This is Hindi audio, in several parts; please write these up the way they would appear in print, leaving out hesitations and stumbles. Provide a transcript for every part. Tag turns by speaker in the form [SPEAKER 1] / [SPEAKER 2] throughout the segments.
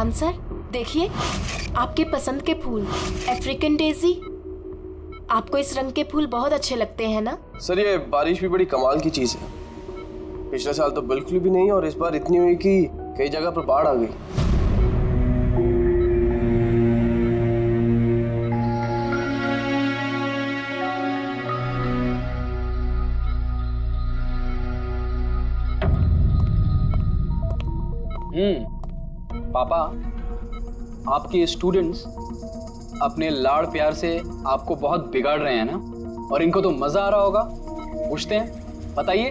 [SPEAKER 1] ज्ञान सर देखिए, आपके पसंद के फूल, अफ्रीकन डेजी। आपको इस रंग के फूल बहुत अच्छे लगते हैं ना?
[SPEAKER 2] सर ये बारिश भी बड़ी कमाल की चीज है। पिछले साल तो बिल्कुल भी नहीं और इस बार इतनी हुई कि कई जगह पर बाढ़ आ गई।
[SPEAKER 3] पापा, आपके स्टूडेंट्स अपने लाड़ प्यार से आपको बहुत बिगाड़ रहे हैं ना, और इनको तो मजा आ रहा होगा। पूछते हैं, बताइए।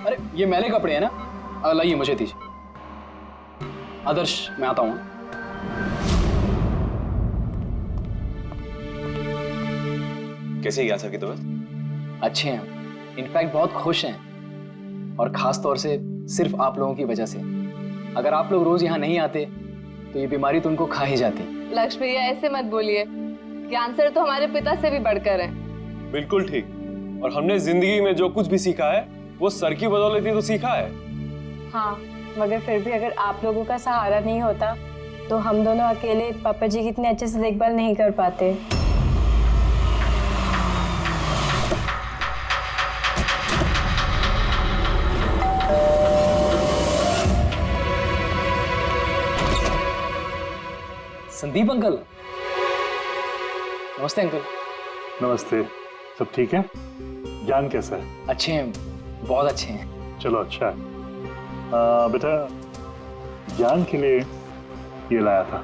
[SPEAKER 3] अरे ये मैले कपड़े हैं ना, लाइए मुझे दीजिए। आदर्श, मैं आता हूं।
[SPEAKER 4] कैसे है ज्ञान सर की तबीयत?
[SPEAKER 3] अच्छे हैं, इनफैक्ट बहुत खुश हैं, और खास तौर से सिर्फ आप लोगों की वजह से। अगर आप लोग रोज यहाँ नहीं आते तो ये बीमारी तो उनको खा ही जाती।
[SPEAKER 5] लक्ष्मी भैया ऐसे मत बोलिए, ज्ञान सर तो हमारे पिता से भी बढ़कर हैं।
[SPEAKER 4] बिल्कुल ठीक। और हमने जिंदगी में जो कुछ भी सीखा है वो सर की बदौलत ही तो सीखा है।
[SPEAKER 6] हाँ, मगर फिर भी अगर आप लोगों का सहारा नहीं होता तो हम दोनों अकेले पापा जी की इतने अच्छे से देखभाल नहीं कर पाते।
[SPEAKER 3] संदीप अंकल। नमस्ते अंकल।
[SPEAKER 7] नमस्ते। सब ठीक है? ज्ञान कैसा है?
[SPEAKER 3] अच्छे हैं, बहुत अच्छे हैं।
[SPEAKER 7] चलो अच्छा है। बेटा, ज्ञान के लिए ये लाया था।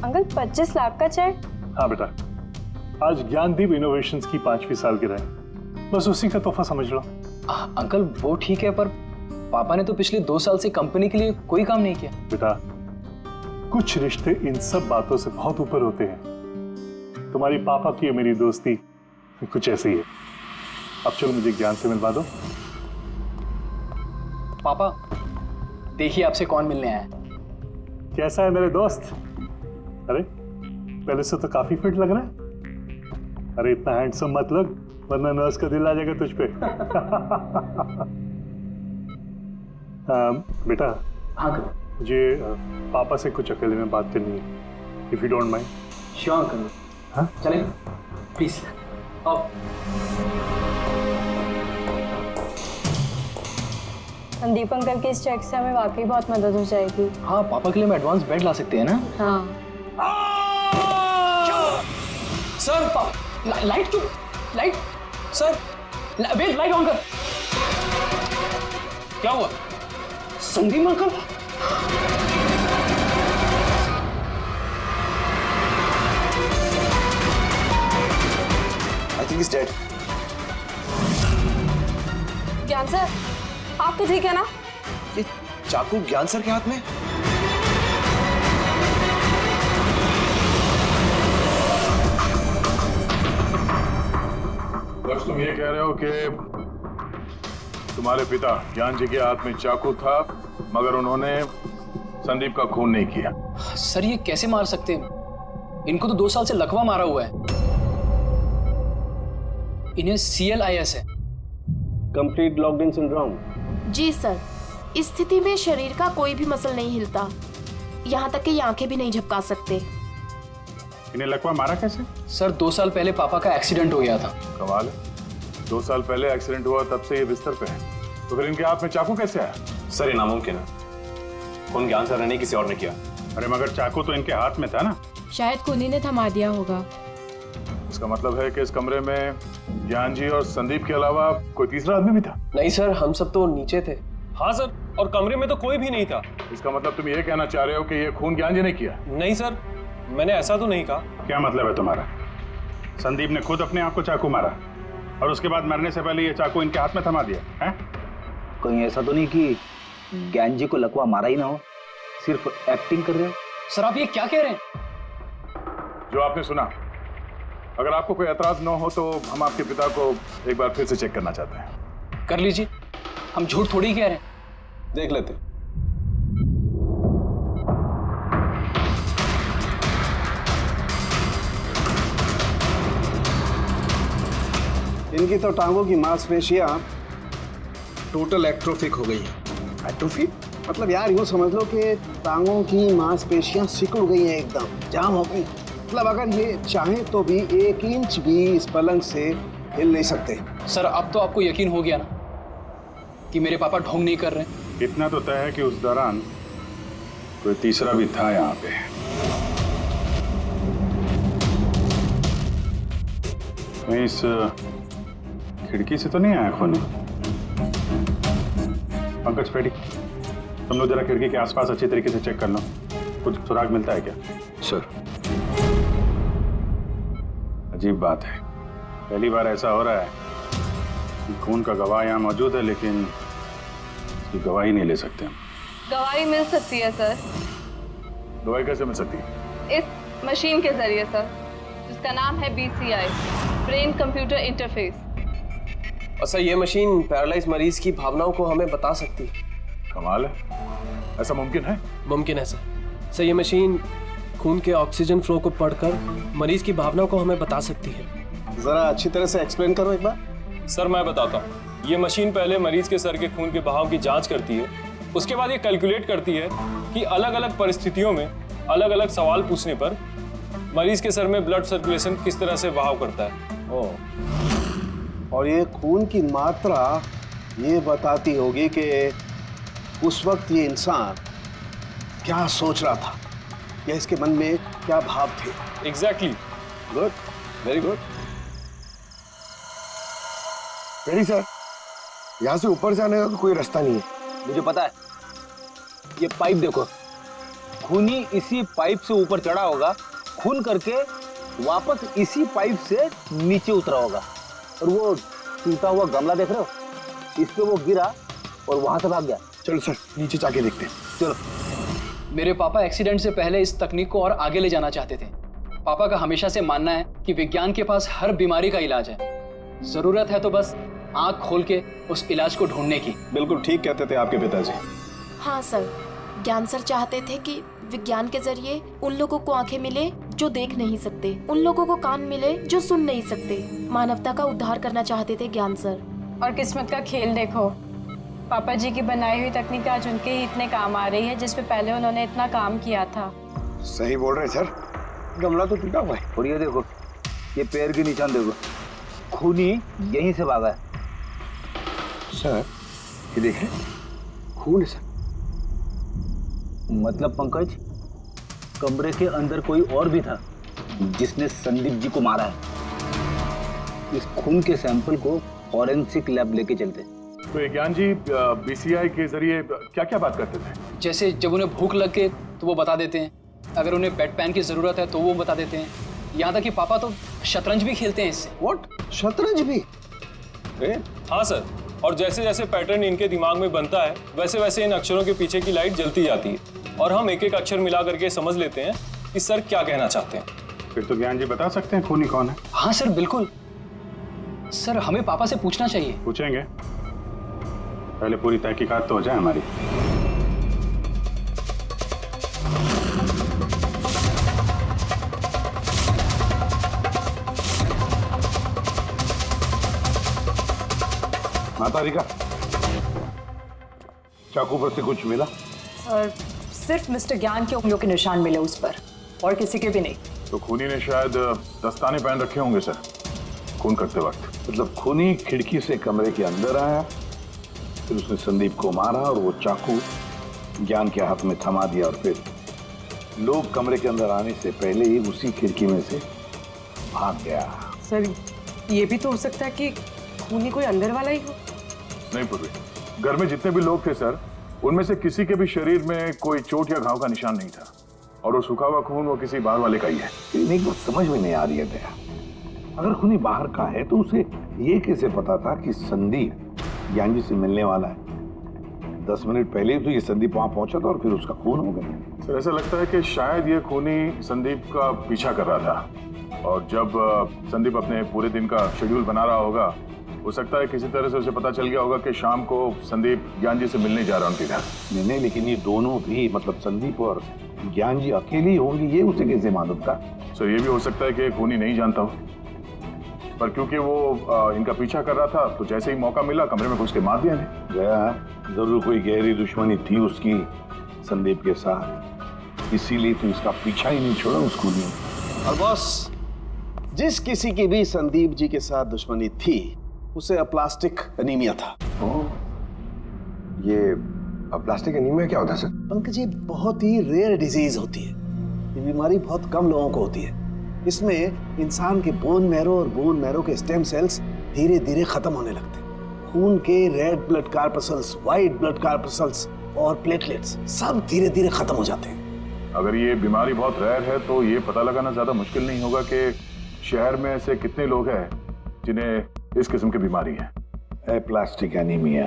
[SPEAKER 6] अंकल 25 लाख का चेक?
[SPEAKER 7] हाँ बेटा, आज ज्ञानदीप इनोवेशंस की 5वीं सालगिरह है, बस उसी का तोहफा समझ लो।
[SPEAKER 3] अंकल वो ठीक है, पर पापा ने तो पिछले 2 साल से कंपनी के लिए कोई काम नहीं किया।
[SPEAKER 7] बेटा, कुछ रिश्ते इन सब बातों से बहुत ऊपर होते हैं। तुम्हारी पापा की और मेरी दोस्ती कुछ ऐसी है। अब चलो मुझे ज्ञान से मिलवा दो।
[SPEAKER 3] पापा देखिए आपसे कौन मिलने आया है।
[SPEAKER 7] कैसा है मेरे दोस्त? अरे पहले से तो काफी फिट लग रहा है। अरे इतना हैंडसम मत लग, वरना नर्स का दिल आ जाएगा तुझ पे। बेटा।
[SPEAKER 3] हाँ अंकल।
[SPEAKER 7] मुझे पापा से कुछ अकेले में बात करनी है, if you don't mind.
[SPEAKER 3] Sure uncle.
[SPEAKER 7] हाँ
[SPEAKER 3] चलें प्लीज। आओ।
[SPEAKER 6] संदीप अंकल के इस चेक से हमें वाकई बहुत मदद हो जाएगी।
[SPEAKER 3] हाँ, पापा के लिए हम एडवांस बेड ला सकते हैं ना।
[SPEAKER 6] हाँ।
[SPEAKER 3] सर लाइट क्यों? Light sir, wait, light on कर।
[SPEAKER 4] क्या हुआ?
[SPEAKER 3] Sandeep uncle.
[SPEAKER 4] I think he's dead.
[SPEAKER 5] Gyan sir, आप तो ठीक है ना?
[SPEAKER 4] ये चाकू ज्ञान सर के हाथ में?
[SPEAKER 7] बस तुम ये कह रहे हो कि तुम्हारे पिता ज्ञान जी के हाथ में चाकू था, मगर उन्होंने संदीप का खून नहीं किया।
[SPEAKER 3] सर ये कैसे मार सकते हैं? इनको तो 2 साल से लकवा मारा हुआ है। इन्हें CLIS है,
[SPEAKER 2] कंप्लीट लॉक्ड इन सिंड्रोम।
[SPEAKER 1] जी सर, इस स्थिति में शरीर का कोई भी मसल नहीं हिलता, यहाँ तक कि आंखें भी नहीं झपका सकते।
[SPEAKER 7] इन्हें लकवा मारा कैसे?
[SPEAKER 3] सर 2 साल पहले पापा का एक्सीडेंट हो गया था।
[SPEAKER 7] कमाल है, 2 साल पहले एक्सीडेंट हुआ तब से ये बिस्तर पे है, तो फिर इनके हाथ में चाकू कैसे आया?
[SPEAKER 4] सर ये नामुमकिन है, खून ज्ञान सर ने नहीं किसी और ने किया।
[SPEAKER 7] अरे मगर चाकू तो इनके हाथ में था ना।
[SPEAKER 6] शायद खूनी ने थमा दिया होगा।
[SPEAKER 7] इसका मतलब है कि इस कमरे में ज्ञान जी और संदीप के अलावा कोई तीसरा आदमी भी था?
[SPEAKER 2] नहीं सर, हम सब तो नीचे थे।
[SPEAKER 4] हाँ सर, और कमरे में तो कोई भी नहीं था।
[SPEAKER 7] इसका मतलब तुम ये कहना चाह रहे हो कि ये खून ज्ञान जी ने किया?
[SPEAKER 4] नहीं सर, मैंने ऐसा तो नहीं कहा।
[SPEAKER 7] क्या मतलब है तुम्हारा? संदीप ने खुद अपने आप को चाकू मारा और उसके बाद मरने से पहले ये चाकू इनके हाथ में थमा दिया है?
[SPEAKER 8] कहीं ऐसा तो नहीं कि ज्ञान जी को लकवा मारा ही ना हो, सिर्फ एक्टिंग कर रहे हो?
[SPEAKER 3] सर आप ये क्या कह रहे हैं?
[SPEAKER 7] जो आपने सुना अगर आपको कोई एतराज न हो तो हम आपके पिता को एक बार फिर से चेक करना चाहते हैं।
[SPEAKER 3] कर लीजिए, हम झूठ थोड़ी कह रहे हैं।
[SPEAKER 4] देख लेते।
[SPEAKER 9] इनकी तो टांगों की मांसपेशियां टोटल एट्रोफिक हो गई हैं। एट्रोफिक मतलब यार यूँ समझ लो कि टांगों की मांसपेशियां सिकुड़ गई हैं, एकदम जाम हो गई। मतलब अगर ये चाहें तो भी 1 इंच भी इस पलंग से हिल नहीं सकते।
[SPEAKER 3] सर अब तो आपको यकीन हो गया ना कि मेरे पापा ढोंग नहीं कर रहे।
[SPEAKER 7] इतना तो तय है कि उस दौरान कोई तीसरा भी था यहाँ पे। कहीं इस खिड़की से तो नहीं आया खून? पंकज पेटी, तुम लोग जरा खिड़की के आसपास अच्छी तरीके से चेक कर लो, कुछ सुराग मिलता है क्या?
[SPEAKER 9] सर
[SPEAKER 7] अजीब बात है, पहली बार ऐसा हो रहा है कि खून का गवाह यहाँ मौजूद है लेकिन इसकी गवाही नहीं ले सकते हम।
[SPEAKER 5] गवाही मिल सकती है सर,
[SPEAKER 7] गवाही कैसे मिल सकती है?
[SPEAKER 5] इस मशीन के जरिए सर, जिसका नाम है BCI, ब्रेन कंप्यूटर इंटरफेस।
[SPEAKER 2] और सर ये मशीन पैरालाइज मरीज की भावनाओं को हमें बता सकती है।
[SPEAKER 7] कमाल है, ऐसा मुमकिन है?
[SPEAKER 2] मुमकिन है सर। सर ये मशीन खून के ऑक्सीजन फ्लो को पढ़कर मरीज की भावनाओं को हमें बता सकती है।
[SPEAKER 9] जरा अच्छी तरह से एक्सप्लेन करो एक बार।
[SPEAKER 4] सर मैं बताता हूँ। ये मशीन पहले मरीज के सर के खून के बहाव की जांच करती है, उसके बाद ये कैलकुलेट करती है कि अलग अलग परिस्थितियों में अलग अलग सवाल पूछने पर मरीज के सर में ब्लड सर्कुलेशन किस तरह से बहाव करता है।
[SPEAKER 9] और ये खून की मात्रा ये बताती होगी कि उस वक्त ये इंसान क्या सोच रहा था या इसके मन में क्या भाव थे।
[SPEAKER 4] Exactly.
[SPEAKER 9] Good, very good.
[SPEAKER 10] Perry sir, यहाँ से ऊपर जाने का तो कोई रास्ता नहीं है।
[SPEAKER 8] मुझे पता है, ये पाइप देखो, खूनी इसी पाइप से ऊपर चढ़ा होगा, खून करके वापस इसी पाइप से नीचे उतरा होगा। और वो टूटा हुआ गमला देख रहे हो, इस पे वो गिरा और वहां से भाग गया।
[SPEAKER 10] चलो सर नीचे जाके देखते हैं।
[SPEAKER 8] चलो।
[SPEAKER 3] मेरे पापा एक्सीडेंट से पहले इस तकनीक को और आगे ले जाना चाहते थे। पापा का हमेशा से मानना है कि विज्ञान के पास हर बीमारी का इलाज है, जरूरत है तो बस आंख खोल के उस इलाज को ढूंढने की।
[SPEAKER 7] बिल्कुल ठीक कहते थे आपके पिताजी।
[SPEAKER 1] हाँ सर, ज्ञान सर चाहते थे कि विज्ञान के जरिए उन लोगों को आंखें मिले जो देख नहीं सकते, उन लोगों को कान मिले जो सुन नहीं सकते। मानवता का उद्धार करना चाहते थे ज्ञान सर।
[SPEAKER 6] और किस्मत का खेल देखो, पापा जी की बनाई हुई तकनीक आज उनके ही इतने काम आ रही है जिसपे पहले उन्होंने इतना काम किया था।
[SPEAKER 10] सही बोल रहे सर, गमला तो टूटा हुआ है।
[SPEAKER 8] और ये देखो, ये पैर के निशान देखो, खूनी यहीं से भागा है।
[SPEAKER 10] सर ये देखें, खून है सर।
[SPEAKER 8] मतलब पंकज, कमरे के अंदर कोई और भी था जिसने संदीप जी को मारा है। इस खून के सैंपल को फॉरेंसिक लैब लेके चलते।
[SPEAKER 7] तो ज्ञान जी BCI के जरिए क्या क्या बात करते थे?
[SPEAKER 3] जैसे जब उन्हें भूख लग के तो वो बता देते हैं, अगर उन्हें बेड पैन की जरूरत है तो वो बता देते हैं। यहाँ तक कि पापा तो शतरंज भी खेलते हैं इससे।
[SPEAKER 9] व्हाट? शतरंज भी?
[SPEAKER 4] हाँ सर, और जैसे जैसे पैटर्न इनके दिमाग में बनता है वैसे वैसे इन अक्षरों के पीछे की लाइट जलती जाती है और हम एक एक अक्षर मिला करके समझ लेते हैं कि सर क्या कहना चाहते हैं।
[SPEAKER 7] फिर तो ज्ञान जी बता सकते हैं खूनी कौन है?
[SPEAKER 3] हाँ सर बिल्कुल। सर हमें पापा से पूछना चाहिए।
[SPEAKER 7] पूछेंगे, पहले पूरी तहकीकात तो हो जाए हमारी।
[SPEAKER 10] माता रिका, चाकू पर से कुछ मिला?
[SPEAKER 11] और सिर्फ मिस्टर ज्ञान के उंगलियों के निशान मिले उस पर, और किसी के भी नहीं।
[SPEAKER 7] तो खूनी ने शायद दस्ताने पहन रखे होंगे सर खून करते वक्त।
[SPEAKER 10] मतलब खूनी खिड़की से कमरे के अंदर आया, फिर उसने संदीप को मारा और वो चाकू ज्ञान के हाथ में थमा दिया और फिर लोग कमरे के अंदर आने से पहले ही उसी खिड़की में से भाग गया।
[SPEAKER 11] सर ये भी तो हो सकता है कि खूनी कोई अंदर वाला ही हो।
[SPEAKER 7] नहीं पूर्वी, घर में जितने भी लोग थे सर, उनमें से किसी के भी शरीर में कोई चोट या घाव का निशान नहीं था, और वो सूखा हुआ खून वो किसी बाहर वाले का ही है।
[SPEAKER 10] एक बात समझ में नहीं आ रही है दया, अगर खूनी बाहर का है तो उसे ये कैसे पता था कि संदीप ज्ञान जी से मिलने वाला है? 10 मिनट पहले ही तो ये संदीप वहां पहुंचा था और फिर उसका खून हो गया।
[SPEAKER 7] सर ऐसा लगता है कि शायद ये खूनी संदीप का पीछा कर रहा था
[SPEAKER 10] और जब संदीप अपने पूरे दिन का शेड्यूल बना रहा होगा, हो सकता है किसी तरह से उसे पता चल गया होगा कि शाम को संदीप ज्ञान जी से मिलने जा रहा है उनके घर।
[SPEAKER 8] नहीं, लेकिन ये दोनों भी, मतलब संदीप और ज्ञान जी अकेले ही होंगे, ये उसे कैसे मालूम था?
[SPEAKER 10] सर, ये भी हो सकता है कि खूनी नहीं जानता हो, पर क्योंकि वो इनका पीछा कर रहा था तो जैसे ही मौका मिला कमरे में घुस के मार दिया
[SPEAKER 8] गया। जरूर कोई गहरी दुश्मनी थी उसकी संदीप के साथ, इसीलिए तो इसका पीछा ही नहीं छोड़ा उस खूनी ने।
[SPEAKER 9] और बॉस, जिस किसी की भी संदीप जी के साथ दुश्मनी थी उसे अप्लास्टिक एनीमिया था।
[SPEAKER 2] ये अप्लास्टिक एनीमिया क्या होता है सर?
[SPEAKER 9] पंकज, ये बहुत ही रेयर डिजीज होती है। ये बीमारी बहुत कम लोगों को होती है। इसमें इंसान के बोन मैरो और बोन मैरो के स्टेम सेल्स धीरे धीरे खत्म होने लगते हैं। खून के red blood corpuscles, white blood corpuscles और प्लेटलेट्स सब धीरे धीरे खत्म हो जाते हैं।
[SPEAKER 10] अगर ये बीमारी बहुत रेयर है तो ये पता लगाना ज्यादा मुश्किल नहीं होगा कि शहर में ऐसे कितने लोग हैं जिन्हें इस किस्म की बीमारी है।
[SPEAKER 8] Aplastic anaemia.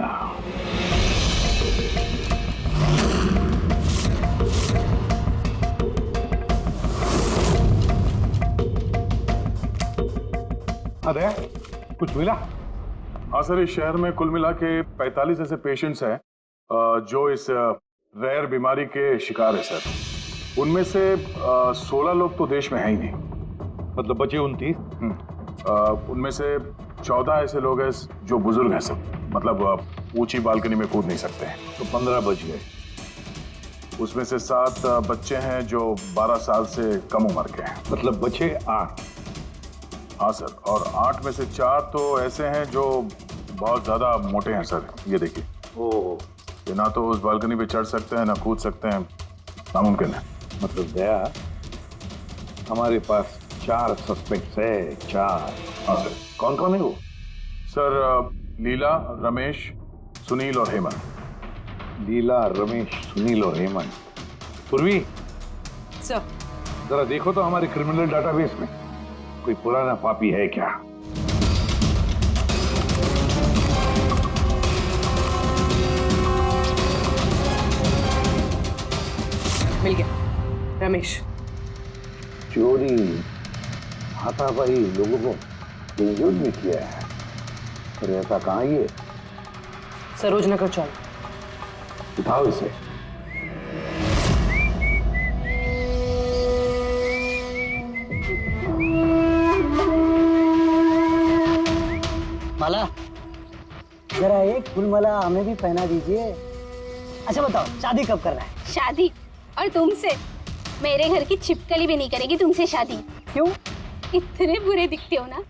[SPEAKER 10] अरे कुछ मिला? हाँ सर, इस शहर में कुल मिला के 45 ऐसे पेशेंट्स हैं जो इस रेयर बीमारी के शिकार है सर। उनमें से 16 लोग तो देश में है ही नहीं,
[SPEAKER 8] मतलब बचे 29।
[SPEAKER 10] उनमें से 14 ऐसे लोग हैं जो बुजुर्ग हैं सर, मतलब ऊंची बालकनी में कूद नहीं सकते हैं।
[SPEAKER 8] तो 15 बच गए।
[SPEAKER 10] उसमें से 7 बच्चे हैं जो 12 साल से कम उम्र के हैं,
[SPEAKER 8] मतलब बचे 8।
[SPEAKER 10] हाँ सर, और 8 में से 4 तो ऐसे हैं जो बहुत ज्यादा मोटे हैं सर। ये देखिए, ये ना तो उस बालकनी पे चढ़ सकते हैं ना कूद सकते हैं, नामुमकिन है।
[SPEAKER 8] मतलब दया, हमारे पास 4 सस्पेक्ट्स है। 4।
[SPEAKER 10] हाँ सर।
[SPEAKER 8] कौन कौन है वो?
[SPEAKER 10] सर, लीला, रमेश, सुनील और हेमंत।
[SPEAKER 8] लीला, रमेश, सुनील और हेमंत। पूर्वी
[SPEAKER 11] सर,
[SPEAKER 8] जरा देखो तो हमारे क्रिमिनल डाटाबेस में कोई पुराना पापी है क्या?
[SPEAKER 11] मिल गया। रमेश।
[SPEAKER 8] चोरी, हाथापाई, लोगों को इंजर्ड भी किया है। पर ऐसा कहाँ ये?
[SPEAKER 11] सरोजनगर चौक।
[SPEAKER 8] उठाओ इसे।
[SPEAKER 12] माला, जरा एक फूल माला हमें भी पहना दीजिए। अच्छा बताओ, शादी कब करना है?
[SPEAKER 13] शादी? और तुमसे? मेरे घर की छिपकली भी नहीं करेगी तुमसे शादी।
[SPEAKER 12] क्यों?
[SPEAKER 13] इतने बुरे दिखते हो ना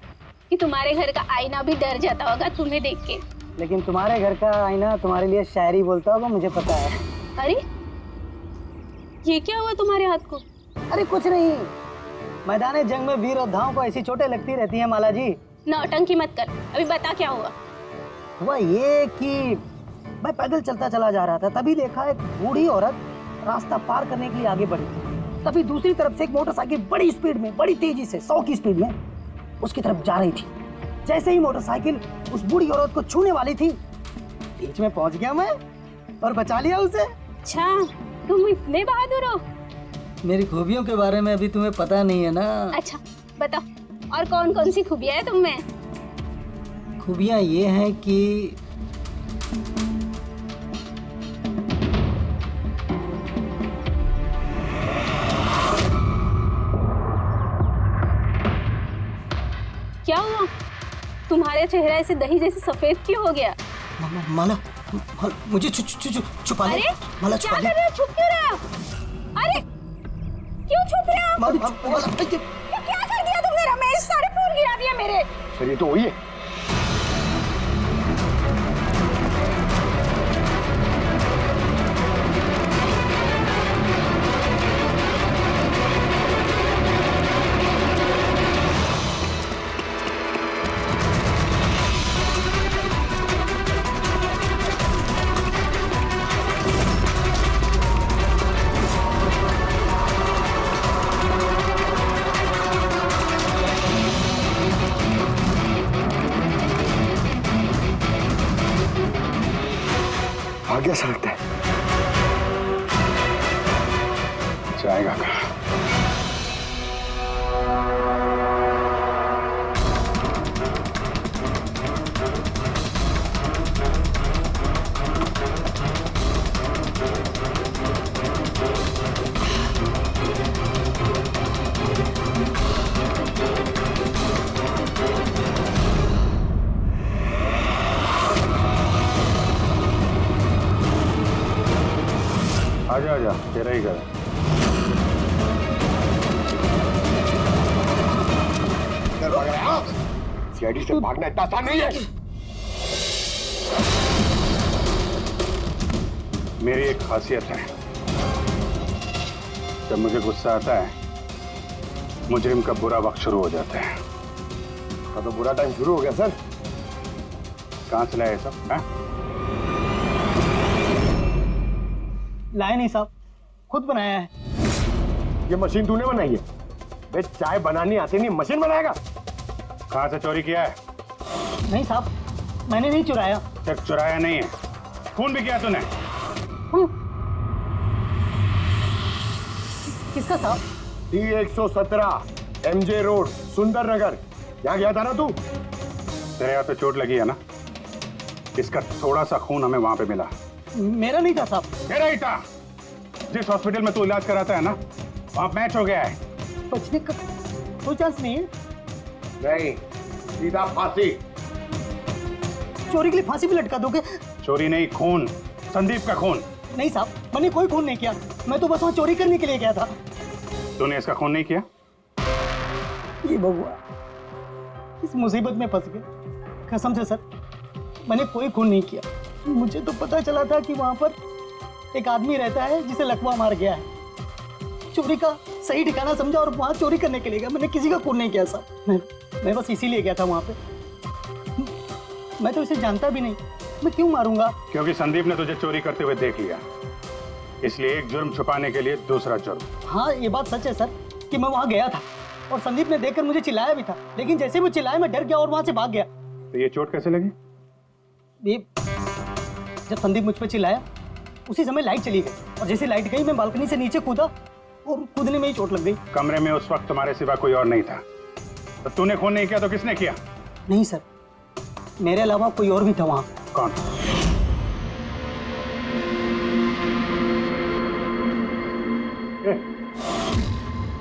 [SPEAKER 13] कि तुम्हारे घर का आईना भी डर जाता होगा तुम्हें देख के।
[SPEAKER 12] लेकिन तुम्हारे घर का आईना तुम्हारे लिए शायरी बोलता होगा, मुझे पता है।
[SPEAKER 13] अरे ये क्या हुआ तुम्हारे हाथ को?
[SPEAKER 12] अरे कुछ नहीं, मैदान जंग में वीर योद्धाओं को ऐसी चोटें लगती रहती हैं माला जी।
[SPEAKER 13] नौटंकी मत कर, अभी बता क्या हुआ।
[SPEAKER 12] हुआ ये कि मैं पैदल चलता चला जा रहा था, तभी देखा एक बूढ़ी औरत रास्ता पार करने के लिए आगे बढ़ी। तभी दूसरी तरफ से एक मोटरसाइकिल बड़ी स्पीड में, बड़ी तेजी से 100 की स्पीड में उसकी तरफ जा रही थी। जैसे ही मोटरसाइकिल उस बूढ़ी औरत को छूने वाली थी, बीच में पहुंच गया मैं और बचा लिया उसे।
[SPEAKER 13] अच्छा, तुम इतने बहादुर हो।
[SPEAKER 12] मेरी खूबियों के बारे में अभी तुम्हें पता नहीं है ना।
[SPEAKER 13] अच्छा बताओ, और कौन कौन सी खूबियां है तुम में?
[SPEAKER 12] खूबियां ये हैं कि
[SPEAKER 13] क्या हुआ? तुम्हारे चेहरा ऐसे दही जैसे सफेद क्यों हो गया?
[SPEAKER 12] माला, मुझे छुपा ले।
[SPEAKER 13] अरे
[SPEAKER 12] माला,
[SPEAKER 13] क्या कर रहे हो? छुप क्यों रहे हो? अरे क्यों छुप रहे हो? क्या कर दिया तुमने रमेश? सारे फूल गिरा दिया मेरे।
[SPEAKER 8] सर ये तो वही है।
[SPEAKER 2] भाग्य से लगता है जाएगा कहाँ?
[SPEAKER 7] आजा, तेरा ही घर है।
[SPEAKER 9] सीआईडी से भागना इतना आसान नहीं है।
[SPEAKER 7] मेरी एक खासियत है, जब मुझे गुस्सा आता है मुजरिम का बुरा वक्त शुरू हो जाता है।
[SPEAKER 9] तो बुरा टाइम शुरू हो गया सर।
[SPEAKER 7] कहाँ से लाए सब?
[SPEAKER 12] लाए नहीं साहब, खुद बनाया है।
[SPEAKER 9] ये मशीन तूने बनाई है? बे चाय बनानी आती नहीं, मशीन बनाएगा?
[SPEAKER 7] कहाँ से चोरी किया है?
[SPEAKER 12] नहीं साहब, मैंने नहीं चुराया।
[SPEAKER 7] सिर्फ चुराया नहीं है, खून भी किया तूने।
[SPEAKER 12] किसका साहब?
[SPEAKER 9] D117 MJ रोड सुंदर नगर, यहाँ गया था ना तू?
[SPEAKER 7] तेरे हाथ पे चोट लगी है ना, इसका थोड़ा सा खून हमें वहां पे मिला।
[SPEAKER 12] मेरा नहीं था साहब।
[SPEAKER 7] तेरा ही था। जिस हॉस्पिटल में तू इलाज कराता है ना, वहां मैच हो गया है।
[SPEAKER 12] बचने का कोई चांस नहीं है।
[SPEAKER 9] नहीं, सीधा फांसी।
[SPEAKER 12] चोरी के लिए फांसी भी लटका दोगे?
[SPEAKER 7] चोरी नहीं, खून, संदीप का खून।
[SPEAKER 12] नहीं साहब, मैंने कोई खून नहीं किया, मैं तो बस वहाँ चोरी करने के लिए गया था।
[SPEAKER 7] तूने इसका खून नहीं किया?
[SPEAKER 12] ये भगवान, इस मुसीबत में फंस गए। कसम से सर, मैंने कोई खून नहीं किया। मुझे तो पता चला था कि वहाँ पर एक आदमी रहता है जिसे लकवा मार गया है। चोरी का सही ठिकाना समझा और वहाँ चोरी करने के लिए गया। मैंने किसी का खून नहीं किया साहब, मैं बस इसीलिए गया था वहाँ पे। मैं तो इसे जानता भी नहीं, मैं क्यों मारूंगा?
[SPEAKER 7] क्योंकि संदीप ने तुझे चोरी करते हुए देख लिया, इसलिए एक जुर्म छुपाने के लिए दूसरा जुर्म।
[SPEAKER 12] हाँ, ये बात सच है सर कि मैं वहाँ गया था और संदीप ने देखकर मुझे चिल्लाया भी था, लेकिन जैसे वो चिल्लाया मैं डर गया और वहाँ से भाग गया।
[SPEAKER 7] तो ये चोट कैसे लगी?
[SPEAKER 12] ये जब संदीप मुझ पर चिल्लाया उसी समय लाइट चली गई और जैसे लाइट गई मैं बालकनी से नीचे कूदा और कूदने में ही चोट लग गई।
[SPEAKER 7] कमरे में उस वक्त तुम्हारे सिवा कोई और नहीं था, तो तूने खून नहीं किया तो किसने किया?
[SPEAKER 12] नहीं सर, मेरे अलावा कोई और भी था वहाँ।
[SPEAKER 7] कौन?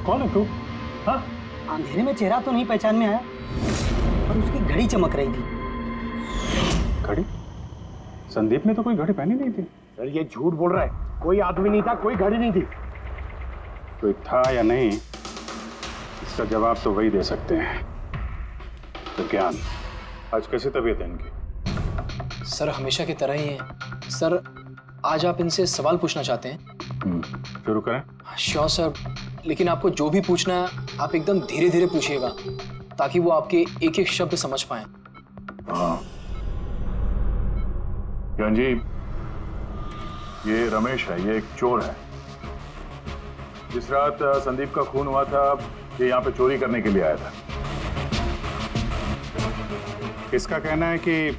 [SPEAKER 7] कौन है तू? हाँ?
[SPEAKER 12] अंधेरे में चेहरा तो नहीं पहचान में आया, पर उसकी घड़ी चमक रही थी।
[SPEAKER 7] घड़ी? संदीप ने तो कोई घड़ी पहनी नहीं थी।
[SPEAKER 9] सर ये झूठ बोल रहा है, कोई आदमी नहीं था, कोई घड़ी नहीं थी।
[SPEAKER 7] कोई था या नहीं, इसका जवाब तो वही दे सकते हैं। तो ज्ञान, आज कैसी तबीयत है इनकी?
[SPEAKER 3] सर हमेशा की तरह ही है। सर आज आप इनसे सवाल पूछना चाहते हैं?
[SPEAKER 7] शुरू करें।
[SPEAKER 3] श्योर सर, लेकिन आपको जो भी पूछना है आप एकदम धीरे धीरे पूछिएगा ताकि वो आपके एक एक शब्द समझ पाए।
[SPEAKER 10] हाँ ज्ञान जी, ये रमेश है, ये एक चोर है। जिस रात संदीप का खून हुआ था ये यहाँ पे चोरी करने के लिए आया था।
[SPEAKER 7] इसका कहना है कि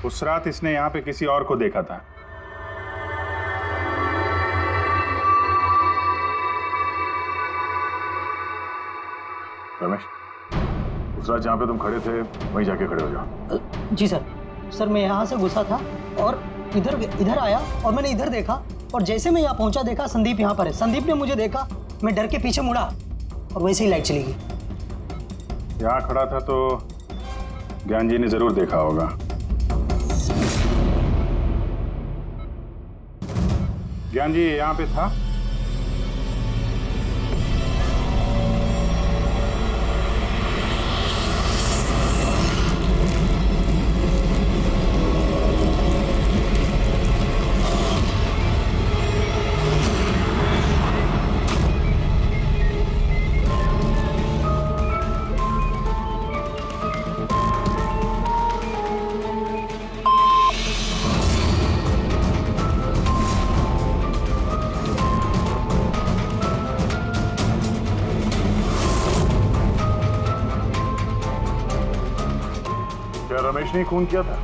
[SPEAKER 7] उस रात इसने यहाँ पे किसी और को देखा था।
[SPEAKER 10] रमेश, उस रात जहाँ पे तुम खड़े थे वहीं जाके खड़े हो जाओ।
[SPEAKER 12] जी सर। सर मैं यहाँ से घुसा था और इधर आया और मैंने इधर देखा और जैसे मैं यहाँ पहुँचा देखा संदीप यहाँ पर है। संदीप ने मुझे देखा, मैं डर के पीछे मुड़ा और वैसे ही लाइट चली गई।
[SPEAKER 7] यहाँ खड़ा था तो ज्ञान जी ने जरूर देखा होगा। ज्ञान जी यहाँ पे था?
[SPEAKER 10] रमेश ने खून किया था?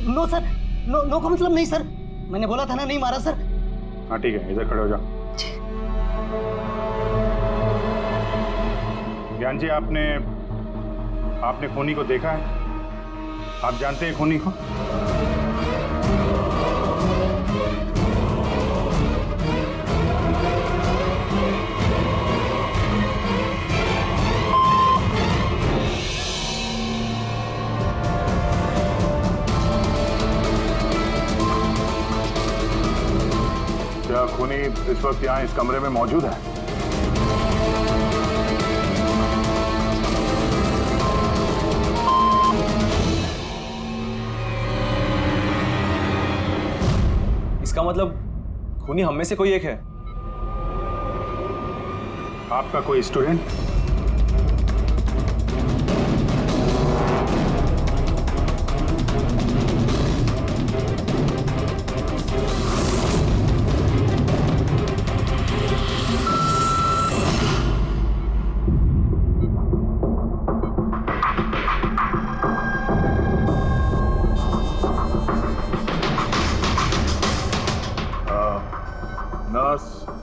[SPEAKER 12] नो सर, नो का मतलब नहीं सर, मैंने बोला था ना नहीं मारा सर।
[SPEAKER 7] हाँ ठीक है, इधर खड़े हो जाओ। ज्ञान जी, आपने खूनी को देखा है? आप जानते हैं खूनी को? खूनी इस वक्त यहाँ इस कमरे में मौजूद है?
[SPEAKER 4] इसका मतलब खूनी हम में से कोई एक है।
[SPEAKER 7] आपका कोई स्टूडेंट?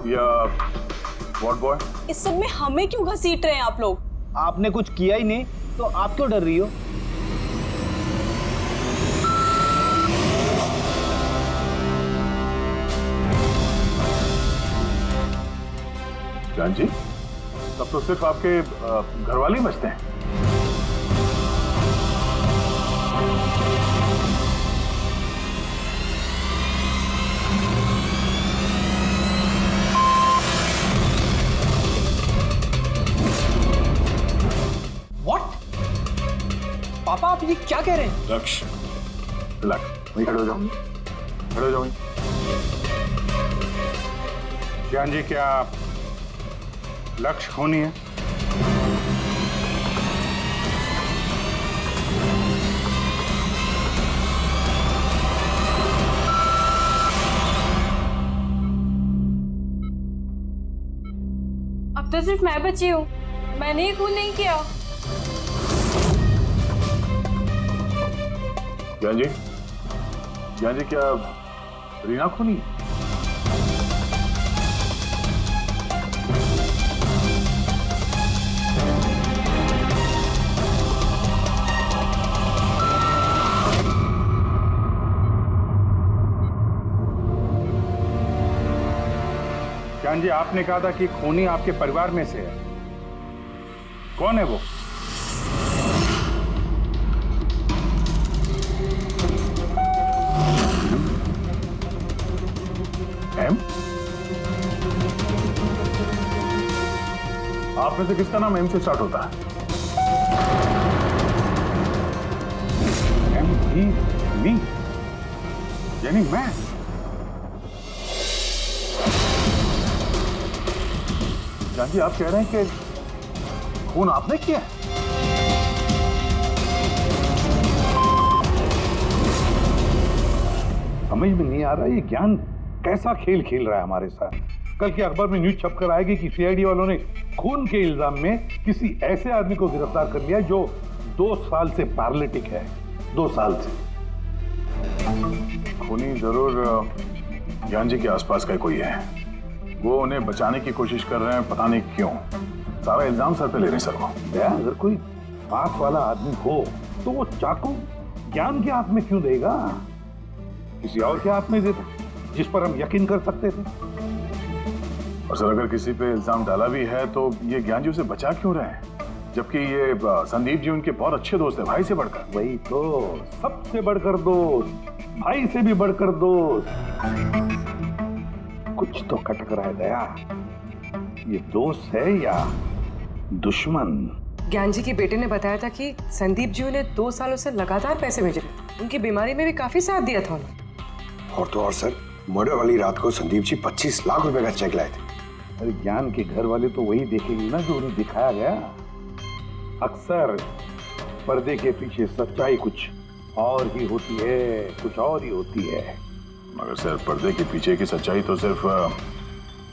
[SPEAKER 7] या वार्ड बॉय?
[SPEAKER 11] इस सब में हमें क्यों घसीट रहे हैं आप लोग?
[SPEAKER 8] आपने कुछ किया ही नहीं तो आप क्यों डर रही हो?
[SPEAKER 7] जान जी, तब तो सिर्फ आपके घर वाले ही बचते हैं।
[SPEAKER 3] पापा आप ये क्या कह रहे हैं?
[SPEAKER 7] लक्ष्य, रिलैक्स, वहीं खड़े हो जाओ, खड़े हो जाओ। ज्ञान जी, क्या लक्ष्य खूनी है?
[SPEAKER 6] अब तो सिर्फ मैं बची हूँ, मैंने ही खून नहीं किया।
[SPEAKER 7] ज्ञान जी, क्या रीना खूनी? ज्ञान जी, आपने कहा था कि खूनी आपके परिवार में से है। कौन है वो? एम? आप में से किसका नाम एम से स्टार्ट होता है? एम ही मी, यानी मैं। जान जी, आप कह रहे हैं कि खून आपने किया है? समझ में नहीं आ रहा ये ज्ञान कैसा खेल खेल रहा है हमारे साथ। कल के अखबार में न्यूज छपकर आएगी कि सीआईडी वालों ने खून के इल्जाम में किसी ऐसे आदमी को गिरफ्तार कर लिया जो 2 साल से पैरालिटिक है। 2 साल से। खूनी जरूर ज्ञान जी के आसपास का कोई है। वो उन्हें बचाने की कोशिश कर रहे हैं, पता नहीं क्यों। सारा इल्जाम सर पे ले रहे हैं सर वो। अगर कोई पास वाला आदमी हो तो वो चाकू ज्ञान के हाथ में क्यों देगा? किसी और के हाथ में देता जिस पर हम यकीन कर सकते थे। और सर, अगर किसी पे इल्जाम डाला भी है तो ये ज्ञान जी उसे बचा क्यों रहे हैं? जबकि ये संदीप जी उनके बहुत अच्छे दोस्त है, भाई से बढ़कर। वही तो, सबसे बढ़कर दोस्त, भाई से भी बढ़कर दोस्त। कुछ तो खटक रहा है दया। ये दोस्त है या दुश्मन?
[SPEAKER 14] ज्ञान जी के बेटे ने बताया था कि संदीप जी ने 2 सालों से लगातार पैसे भेज रहे। उनकी बीमारी में भी काफी साथ दिया था उन्होंने।
[SPEAKER 9] और तो और सर, मर्डर वाली रात को संदीप जी 25 लाख रुपए का चेक लाए थे।
[SPEAKER 7] अरे ज्ञान के घर वाले तो वही देखेंगे ना जो उन्हें दिखाया गया। अक्सर पर्दे के पीछे सच्चाई कुछ और ही होती है, कुछ और ही होती है। मगर सर, पर्दे के पीछे की सच्चाई तो सिर्फ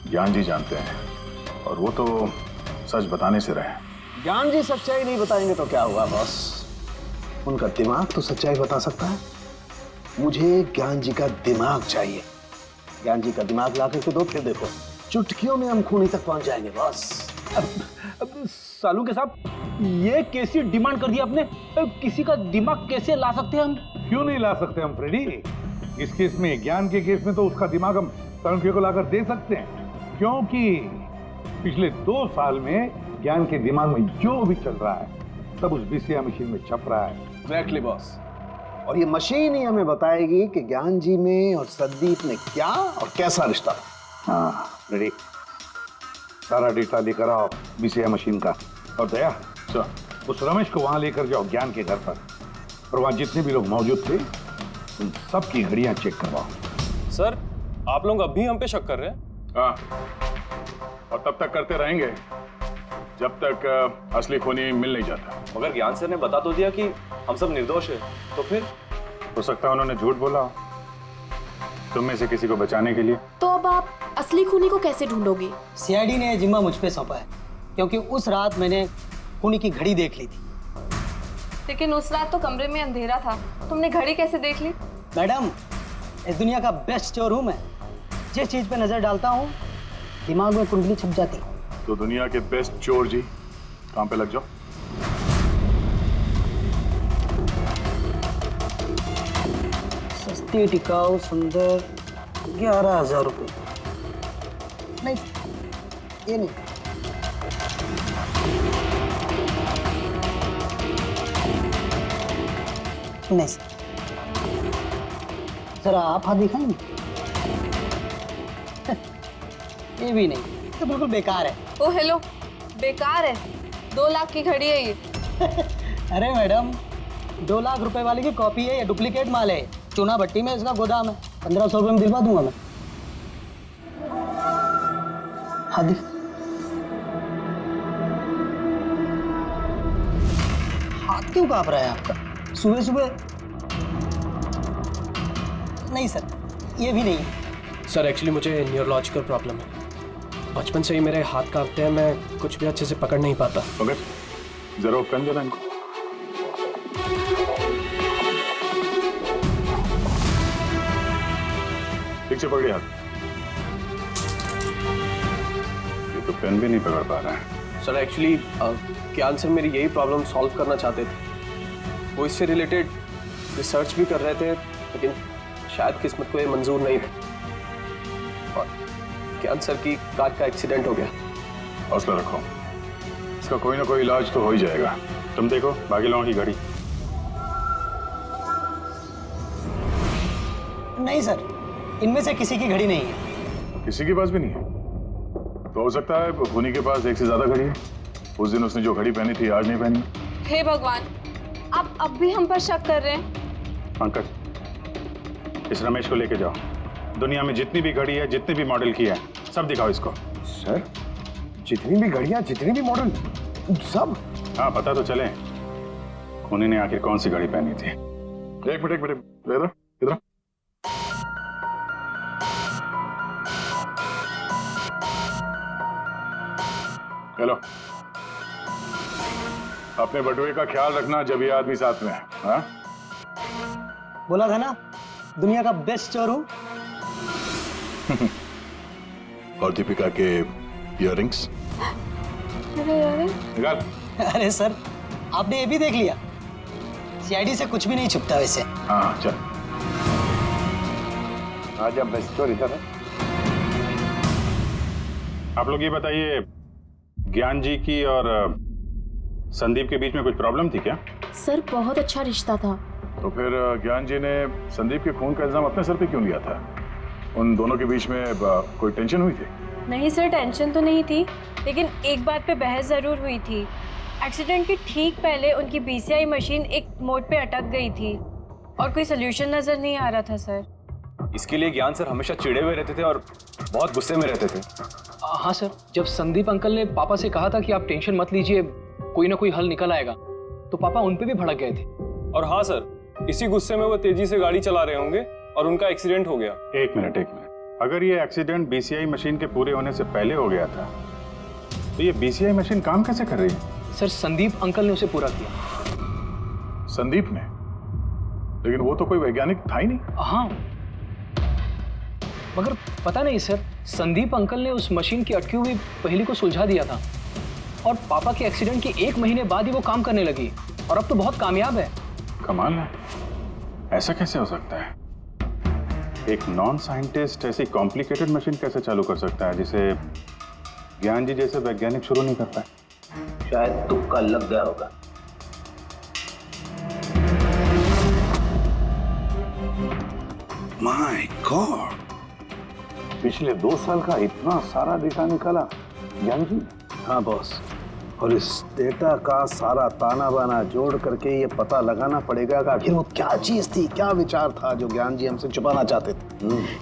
[SPEAKER 7] ज्ञान जी जानते हैं, और वो तो सच बताने से रहे।
[SPEAKER 9] ज्ञान जी सच्चाई नहीं बताएंगे तो क्या हुआ बॉस? उनका दिमाग तो सच्चाई बता सकता है। मुझे ज्ञान जी का दिमाग चाहिए। ज्ञान जी का दिमाग ला करके दो, फिर देखो चुटकियों में हम खूनी तक पहुंच जाएंगे बॉस।
[SPEAKER 8] अब सालू के साहब, ये कैसी डिमांड कर दी आपने? किसी का दिमाग कैसे ला सकते हैं हम?
[SPEAKER 7] क्यों नहीं ला सकते हम फ्रेडी? इस केस में, ज्ञान के केस में तो उसका दिमाग हम सालू को लाकर दे सकते हैं, क्योंकि पिछले 2 साल में ज्ञान के दिमाग में जो भी चल रहा है सब उस बीसीआई मशीन में छप रहा है।
[SPEAKER 9] Exactly boss. और ये मशीन ही हमें बताएगी कि ज्ञान जी में और संदीप में क्या और कैसा रिश्ता था।
[SPEAKER 10] हाँ रेडी, सारा डेटा लेकर आओ बीसीआई मशीन का। और दया सर, उस रमेश को वहां लेकर जाओ ज्ञान के घर पर, और वहां जितने भी लोग मौजूद थे उन सबकी घड़ियां चेक करवाओ।
[SPEAKER 4] सर, आप लोग अभी हम पे शक कर रहे हैं?
[SPEAKER 7] हाँ, और तब तक करते रहेंगे जब तक असली खूनी मिल नहीं जाता।
[SPEAKER 15] मगर ज्ञान सर ने बता तो दिया कि हम सब निर्दोष हैं, तो फिर
[SPEAKER 7] हो सकता है उन्होंने झूठ बोला हो तुम में से किसी को बचाने के लिए।
[SPEAKER 1] तो अब आप असली खूनी को कैसे ढूंढोगे?
[SPEAKER 12] सीआईडी ने जिम्मा मुझ पे सौंपा है, क्योंकि उस रात मैंने खूनी की घड़ी देख ली थी।
[SPEAKER 5] लेकिन उस रात तो कमरे में अंधेरा था, तुमने घड़ी कैसे देख ली?
[SPEAKER 12] मैडम, इस दुनिया का बेस्ट चोर हूँ मैं। जिस चीज पे नजर डालता हूँ दिमाग में कुंडली छुप जाती।
[SPEAKER 7] तो दुनिया के बेस्ट चोर जी काम पे लग जाओ।
[SPEAKER 12] सस्ती टिकाऊ सुंदर 11,000 रुपये। नहीं, ये नहीं। नहीं सर, जरा आप हाथ दिखाएंगे? ये भी नहीं, तो बिल्कुल बेकार है।
[SPEAKER 5] ओ हेलो, बेकार है? 2 लाख की घड़ी है ये।
[SPEAKER 12] अरे मैडम, 2 लाख रुपए वाली की कॉपी है, ये डुप्लीकेट माल है। चूना भट्टी में इसका गोदाम है, 1500 रुपये में दिलवा दूंगा मैं। हाँ दिख, हाथ क्यों कांप रहा है आपका सुबह सुबह? नहीं सर, ये भी नहीं।
[SPEAKER 2] सर एक्चुअली मुझे न्यूरोलॉजिकल प्रॉब्लम है, बचपन से ही मेरे हाथ कांपते हैं, मैं कुछ भी अच्छे से पकड़ नहीं पाता।
[SPEAKER 7] मगर जरा पेन देना इनको। ठीक से पकड़िए हाथ। ये तो पेन भी नहीं पकड़ पा रहा है।
[SPEAKER 2] सर एक्चुअली ज्ञान सर मेरी यही प्रॉब्लम सॉल्व करना चाहते थे। वो इससे रिलेटेड रिसर्च भी कर रहे थे, लेकिन शायद किस्मत को ये मंजूर नहीं था और ज्ञान सर की कार का एक्सीडेंट हो गया।
[SPEAKER 7] हौसला रखो, इसका कोई ना कोई इलाज तो हो ही जाएगा। तुम देखो बाकी लोगों की घड़ी।
[SPEAKER 12] नहीं सर, इनमें से किसी की घड़ी नहीं है।
[SPEAKER 7] किसी के पास भी नहीं है? तो हो सकता है खूनी के पास एक से ज्यादा घड़ी है। उस दिन उसने जो घड़ी पहनी थी आज नहीं पहनी।
[SPEAKER 5] हे भगवान, आप अब भी हम पर शक कर रहे हैं?
[SPEAKER 7] पंकज, इस रमेश को लेके जाओ। दुनिया में जितनी भी घड़ी है, जितनी भी मॉडल की है, सब दिखाओ इसको।
[SPEAKER 10] सर, जितनी भी घड़ियां, जितनी भी मॉडल, सब?
[SPEAKER 7] हाँ, पता तो चले खूनी ने आखिर कौन सी घड़ी पहनी थी। एक मिनट इधर इधर। हेलो, अपने बटुए का ख्याल रखना जब ये आदमी साथ में है। हाँ?
[SPEAKER 12] बोला था ना, दुनिया का बेस्ट चोर हूँ।
[SPEAKER 7] और दीपिका के इयररिंग्स निकाल।
[SPEAKER 12] अरे सर, आपने ये भी देख लिया? सीआईडी से कुछ भी नहीं छुपता वैसे।
[SPEAKER 7] हाँ चल,
[SPEAKER 10] आज अब बेस्ट चोर इधर है।
[SPEAKER 7] आप लोग ये बताइए, ज्ञान जी की और संदीप के बीच में कुछ प्रॉब्लम थी क्या?
[SPEAKER 1] सर बहुत अच्छा रिश्ता था।
[SPEAKER 7] तो फिर ज्ञान जी ने संदीप के खून का इल्जाम अपने सर पे क्यों लिया था? उन दोनों के बीच में कोई टेंशन हुई थी?
[SPEAKER 6] नहीं सर, टेंशन तो नहीं थी, लेकिन एक बात पे बहस जरूर हुई थी। एक्सीडेंट के ठीक पहले उनकी बीसीआई मशीन एक मोड़ पे अटक गई थी और कोई सोल्यूशन नजर नहीं आ रहा था सर।
[SPEAKER 15] इसके लिए ज्ञान सर हमेशा चिढ़े हुए रहते थे और बहुत गुस्से में रहते थे।
[SPEAKER 3] हाँ सर, जब संदीप अंकल ने पापा से कहा था कि आप टेंशन मत लीजिए, कोई ना कोई हल निकल आएगा, तो पापा उन पे भी भड़क गए थे।
[SPEAKER 4] और हाँ सर, इसी गुस्से में वो तेजी से गाड़ी चला रहे होंगे और उनका एक्सीडेंट हो गया।
[SPEAKER 7] एक मिनट, अगर ये एक्सीडेंट बीसीआई मशीन के पूरे होने से पहले हो गया था, तो ये बीसीआई मशीन काम कैसे कर रही है?
[SPEAKER 3] सर, संदीप अंकल ने उसे पूरा किया।
[SPEAKER 7] संदीप ने? लेकिन वो तो कोई वैज्ञानिक था ही नहीं।
[SPEAKER 3] हाँ, मगर पता नहीं सर, संदीप अंकल ने उस मशीन की अटकी हुई पहेली को सुलझा दिया था और पापा के एक्सीडेंट के 1 महीने बाद ही वो काम करने लगी और अब तो बहुत कामयाब है।
[SPEAKER 7] कमाल है, ऐसा कैसे हो सकता है? एक नॉन साइंटिस्ट ऐसी कॉम्प्लिकेटेड मशीन कैसे चालू कर सकता है जिसे ज्ञान जी जैसे वैज्ञानिक शुरू नहीं कर पाए?
[SPEAKER 8] शायद तुक्का लग गया होगा।
[SPEAKER 10] माय गॉड, पिछले 2 साल का इतना सारा डेटा निकाला ज्ञान जी।
[SPEAKER 9] हाँ बॉस, और इस डेटा का सारा ताना बाना जोड़ करके ये पता लगाना पड़ेगा कि आखिर वो क्या चीज थी, क्या विचार था जो ज्ञान जी हमसे छुपाना चाहते थे।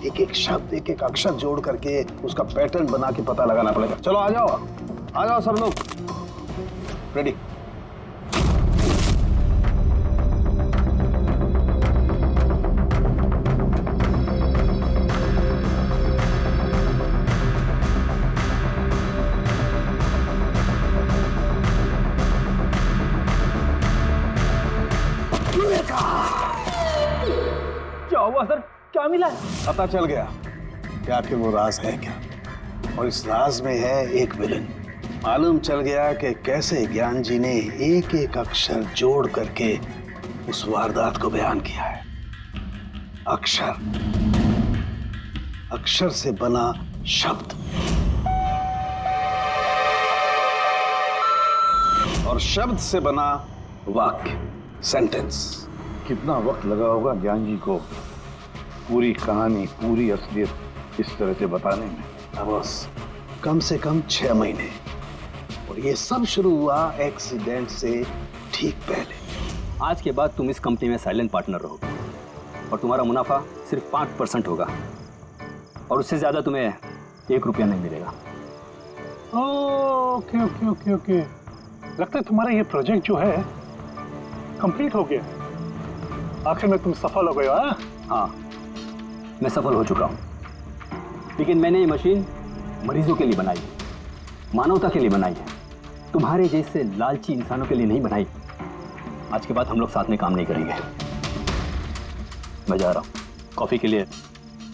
[SPEAKER 9] एक एक शब्द, एक एक अक्षर जोड़ करके उसका पैटर्न बना के पता लगाना पड़ेगा। चलो आ जाओ सब लोग, रेडी।
[SPEAKER 8] क्या हुआ सर, क्या मिला?
[SPEAKER 9] पता चल गया कि आखिर वो राज है क्या, और इस राज में है एक विलन। मालूम चल गया कि कैसे ज्ञान जी ने एक एक अक्षर जोड़ करके उस वारदात को बयान किया है। अक्षर से बना शब्द, और शब्द से बना वाक्य, सेंटेंस।
[SPEAKER 10] कितना वक्त लगा होगा ज्ञान जी को पूरी कहानी, पूरी असलियत इस तरह से बताने में?
[SPEAKER 9] बस कम से कम 6 महीने, और ये सब शुरू हुआ एक्सीडेंट से ठीक पहले।
[SPEAKER 3] आज के बाद तुम इस कंपनी में साइलेंट पार्टनर रहोगे और तुम्हारा मुनाफा सिर्फ 5% होगा, और उससे ज्यादा तुम्हें 1 रुपया नहीं मिलेगा।
[SPEAKER 7] ओके ओके ओके ओके, लगता है तुम्हारा ये प्रोजेक्ट जो है कंप्लीट हो गया। आखिर में तुम सफल हो गए हो।
[SPEAKER 3] हाँ, मैं सफल हो चुका हूँ, लेकिन मैंने ये मशीन मरीजों के लिए बनाई है, मानवता के लिए बनाई है, तुम्हारे जैसे लालची इंसानों के लिए नहीं बनाई। आज के बाद हम लोग साथ में काम नहीं करेंगे। मैं जा रहा हूँ, कॉफी के लिए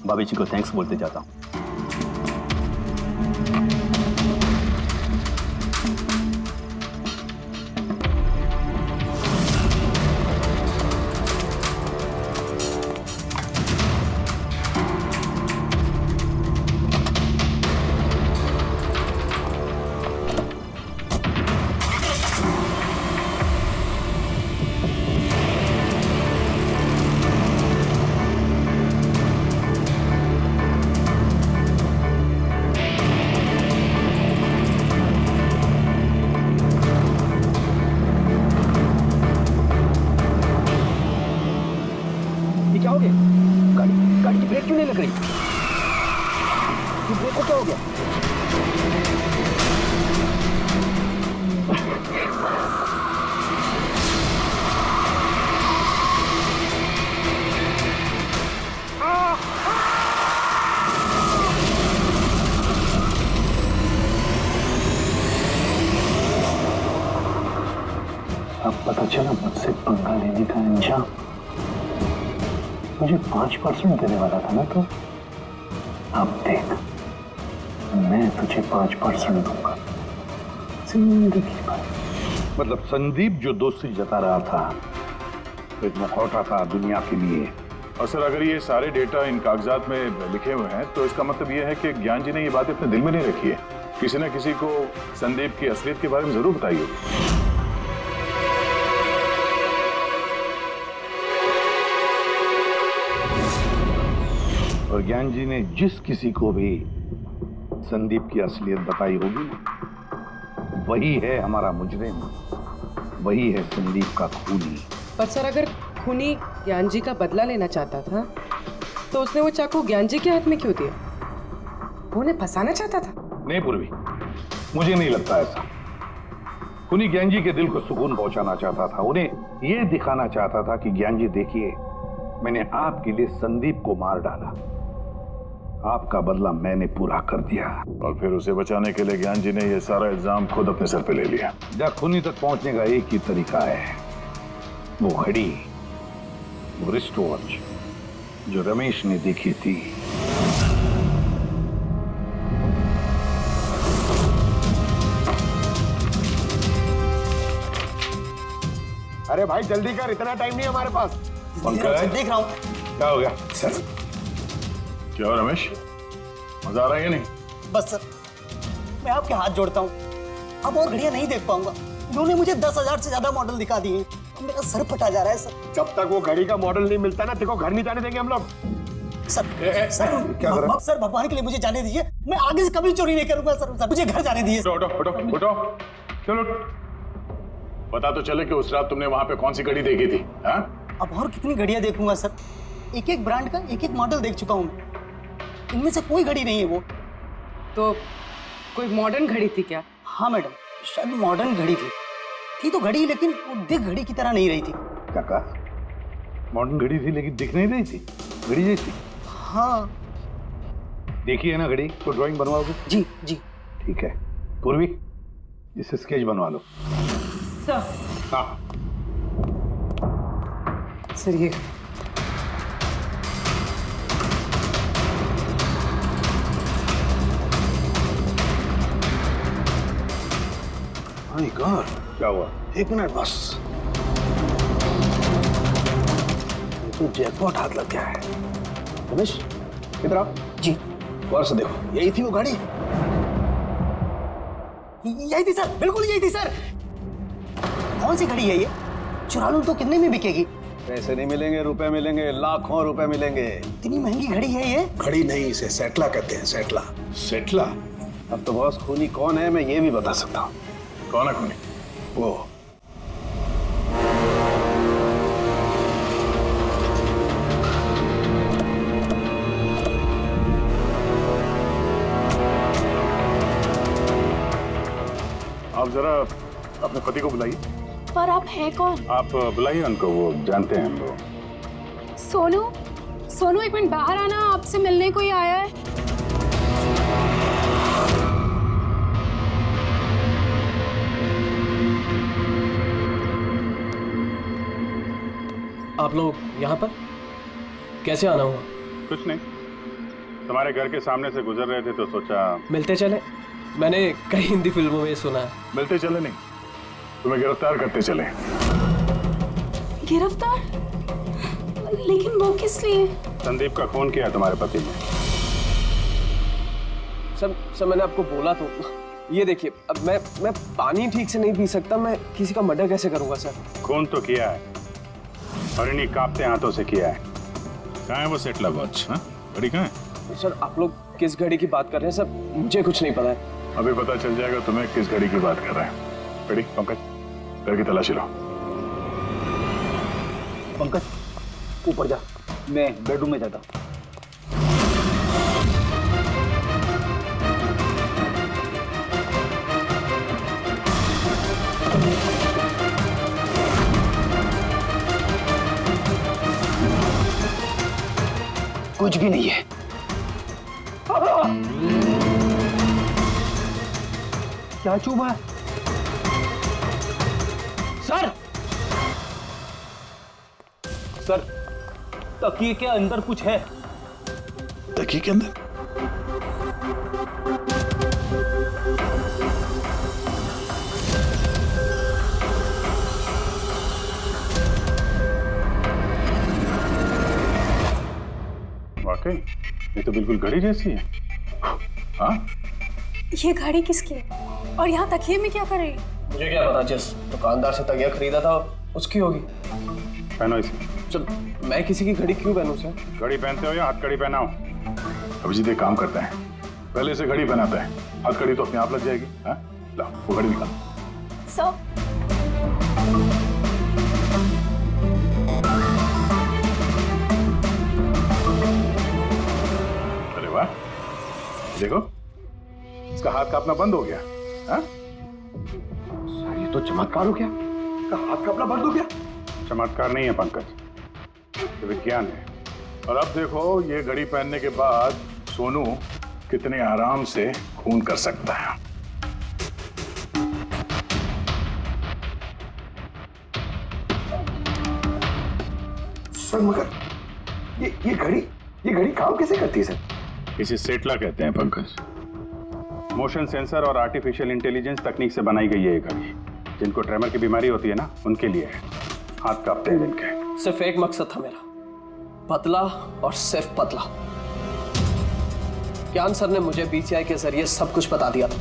[SPEAKER 3] भाभी जी को थैंक्स बोलते जाता हूँ। गाड़ी की ब्रेक क्यों नहीं लग रही? ब्रेक को क्या हो गया?
[SPEAKER 10] अब पता चला मुझसे पंगा लेने का अंजाम। मुझे 5% देने वाला था ना तो, अब देख मैं तुझे 5% दूंगा जिंदगी भर। मतलब संदीप जो दोस्ती जता रहा था, एक मुखौटा था दुनिया के लिए।
[SPEAKER 7] और सर अगर ये सारे डेटा इन कागजात में लिखे हुए हैं तो इसका मतलब ये है कि ज्ञान जी ने ये बात अपने दिल में नहीं रखी है। किसी न किसी को संदीप की असलियत के बारे में जरूर बताई होगी।
[SPEAKER 10] और ज्ञान जी ने जिस किसी को भी संदीप की असलियत बताई होगी, वही है हमारा मुजरिम, वही है संदीप का खूनी।
[SPEAKER 14] पर सर अगर खूनी ज्ञान जी का बदला लेना चाहता था तो उसने वो चाकू ज्ञान जी के हाथ में क्यों दिया? वो उन्हें फंसाना चाहता था?
[SPEAKER 10] नहीं पूर्वी, मुझे नहीं लगता ऐसा। खूनी ज्ञान जी के दिल को सुकून पहुंचाना चाहता था, उन्हें यह दिखाना चाहता था कि ज्ञान जी देखिए, मैंने आपके लिए संदीप को मार डाला, आपका बदला मैंने पूरा कर दिया।
[SPEAKER 7] और फिर उसे बचाने के लिए ज्ञान जी ने यह सारा इल्जाम खुद अपने सर पे ले लिया।
[SPEAKER 10] जब खूनी तक पहुंचने का एक ही तरीका है, वो घड़ी, वो रिस्ट वॉच जो रमेश ने देखी थी।
[SPEAKER 9] अरे भाई जल्दी कर, इतना टाइम नहीं हमारे पास।
[SPEAKER 7] देख
[SPEAKER 12] रहा हूँ।
[SPEAKER 7] क्या हो गया सर? क्या रमेश, मजा आ रहा है या नहीं?
[SPEAKER 12] बस सर, मैं आपके हाथ जोड़ता हूँ, अब और घड़ियां नहीं देख पाऊंगा। इन्होंने मुझे 10,000 से ज्यादा मॉडल दिखा दिए, मेरा सर फटा जा रहा है सर।
[SPEAKER 9] जब तक वो घड़ी का मॉडल नहीं मिलता ना, देखो घर नहीं जाने देंगे हम लोग।
[SPEAKER 12] सर
[SPEAKER 7] क्या कर रहा है?
[SPEAKER 12] सर भगवान के लिए मुझे जाने दीजिए, मैं आगे से कभी चोरी नहीं करूंगा सर, मुझे घर जाने दीजिए।
[SPEAKER 7] उठो चलो, पता तो चले कि उस रात तुमने वहां पे कौन सी घड़ी देखी थी। हाँ?
[SPEAKER 12] अब और कितनी घड़ियां देखूंगा सर, एक एक ब्रांड का एक एक मॉडल देख चुका हूँ मैं, इनमें से कोई घड़ी नहीं है वो।
[SPEAKER 14] तो कोई मॉडर्न घड़ी थी क्या?
[SPEAKER 12] हाँ मैडम, शायद मॉडर्न घड़ी थी तो घड़ी, लेकिन वो दिख घड़ी की तरह नहीं रही थी।
[SPEAKER 7] क्या कहा? मॉडर्न घड़ी थी लेकिन दिख नहीं रही थी, घड़ी जैसी।
[SPEAKER 12] हाँ
[SPEAKER 7] देखी है ना घड़ी, तो ड्राइंग बनवाओगे?
[SPEAKER 12] जी जी
[SPEAKER 7] ठीक है। पूर्वी, इसे स्केच बनवा लो।
[SPEAKER 14] सर।
[SPEAKER 7] हाँ
[SPEAKER 14] सर ये
[SPEAKER 9] माय गॉड,
[SPEAKER 7] क्या हुआ?
[SPEAKER 9] एक मिनट बस, तो जैकपॉट हाथ लग गया है। रमेश इधर आओ।
[SPEAKER 12] जी।
[SPEAKER 9] गौर से देखो, यही थी वो गाड़ी।
[SPEAKER 12] यही थी सर, बिल्कुल यही थी सर। कौन सी घड़ी है ये? चुरा लूं तो कितने में बिकेगी?
[SPEAKER 9] पैसे नहीं मिलेंगे, रुपए मिलेंगे, लाखों रुपए मिलेंगे।
[SPEAKER 12] इतनी महंगी घड़ी है ये?
[SPEAKER 9] घड़ी नहीं, इसे सेटला कहते हैं, सेटला।
[SPEAKER 7] सेटला?
[SPEAKER 9] अब तो बॉस खूनी कौन है मैं ये भी बता सकता हूँ।
[SPEAKER 7] कौन है खूनी?
[SPEAKER 9] वो
[SPEAKER 7] आप जरा अपने पति को बुलाइए।
[SPEAKER 1] पर आप हैं कौन?
[SPEAKER 7] आप बुलाइए उनको, वो जानते हैं हम लोग।
[SPEAKER 13] सोनू एक मिनट बाहर आना, आपसे मिलने कोई आया है।
[SPEAKER 2] आप लोग यहाँ पर कैसे आना हुआ?
[SPEAKER 7] कुछ नहीं, तुम्हारे घर के सामने से गुजर रहे थे तो सोचा
[SPEAKER 2] मिलते चले। मैंने कई हिंदी फिल्मों में सुना है।
[SPEAKER 7] मिलते चले नहीं, तुम्हें गिरफ्तार करते चले।
[SPEAKER 1] गिरफ्तार? लेकिन वो किस लिए?
[SPEAKER 7] संदीप का खून किया तुम्हारे पति ने।
[SPEAKER 2] सर मैंने आपको बोला तो। ये देखिए, अब मैं पानी ठीक से नहीं पी सकता, मैं किसी का मर्डर कैसे करूंगा सर?
[SPEAKER 7] खून तो किया है और इन्हीं कांपते हाथों से किया है। कहाँ है वो सेटला वॉच? हाँ, घड़ी कहाँ है?
[SPEAKER 2] सर आप लोग किस घड़ी की बात कर रहे हैं सर? मुझे कुछ नहीं पता है।
[SPEAKER 7] अभी पता चल जाएगा तुम्हें किस घड़ी की बात कर रहे हैं। घड़ी, पंकज घर की तलाशी लो।
[SPEAKER 8] पंकज ऊपर जा, मैं बेडरूम में जाता हूँ। कुछ भी नहीं है। क्या चुभा? सर सर, तकिए के अंदर कुछ है।
[SPEAKER 7] तकिए के अंदर? वाकई ये तो बिल्कुल घड़ी जैसी है। हाँ?
[SPEAKER 13] ये घड़ी किसकी है? और यहाँ तकिए में क्या कर रही है?
[SPEAKER 2] मुझे क्या पता, जिस दुकानदार से तकिया खरीदा था उसकी होगी।
[SPEAKER 7] पहनो इसे।
[SPEAKER 2] सर मैं किसी की घड़ी क्यों पहनूं सर?
[SPEAKER 7] घड़ी पहनते हो या हाथ कड़ी पहनाओ? अभिजीत एक काम करते हैं, पहले से घड़ी पहनाते हैं, हाथ कड़ी तो अपने आप लग जाएगी। हाँ? लाओ वो घड़ी निकाल।
[SPEAKER 1] सर
[SPEAKER 7] अरे वाह, देखो इसका हाथ कांपना बंद हो गया। हाँ?
[SPEAKER 9] ये तो चमत्कार हो गया, इसका हाथ कांपना बंद हो गया।
[SPEAKER 7] चमत्कार नहीं है पंकज, ये विज्ञान है। और अब देखो ये घड़ी पहनने के बाद सोनू कितने आराम से खून कर सकता है।
[SPEAKER 9] सर मगर ये घड़ी काम कैसे करती है सर?
[SPEAKER 7] इसे सेटला कहते हैं पंकज। मोशन सेंसर और आर्टिफिशियल इंटेलिजेंस तकनीक से बनाई गई है ये घड़ी। जिनको ट्रेमर की बीमारी होती है ना, उनके लिए है। हाथ कांपते हैं जिनके।
[SPEAKER 2] सिर्फ एक मकसद था मेरा, पतला और सिर्फ पतला। ज्ञान सर ने मुझे बीसीआई के जरिए सब कुछ बता दिया था।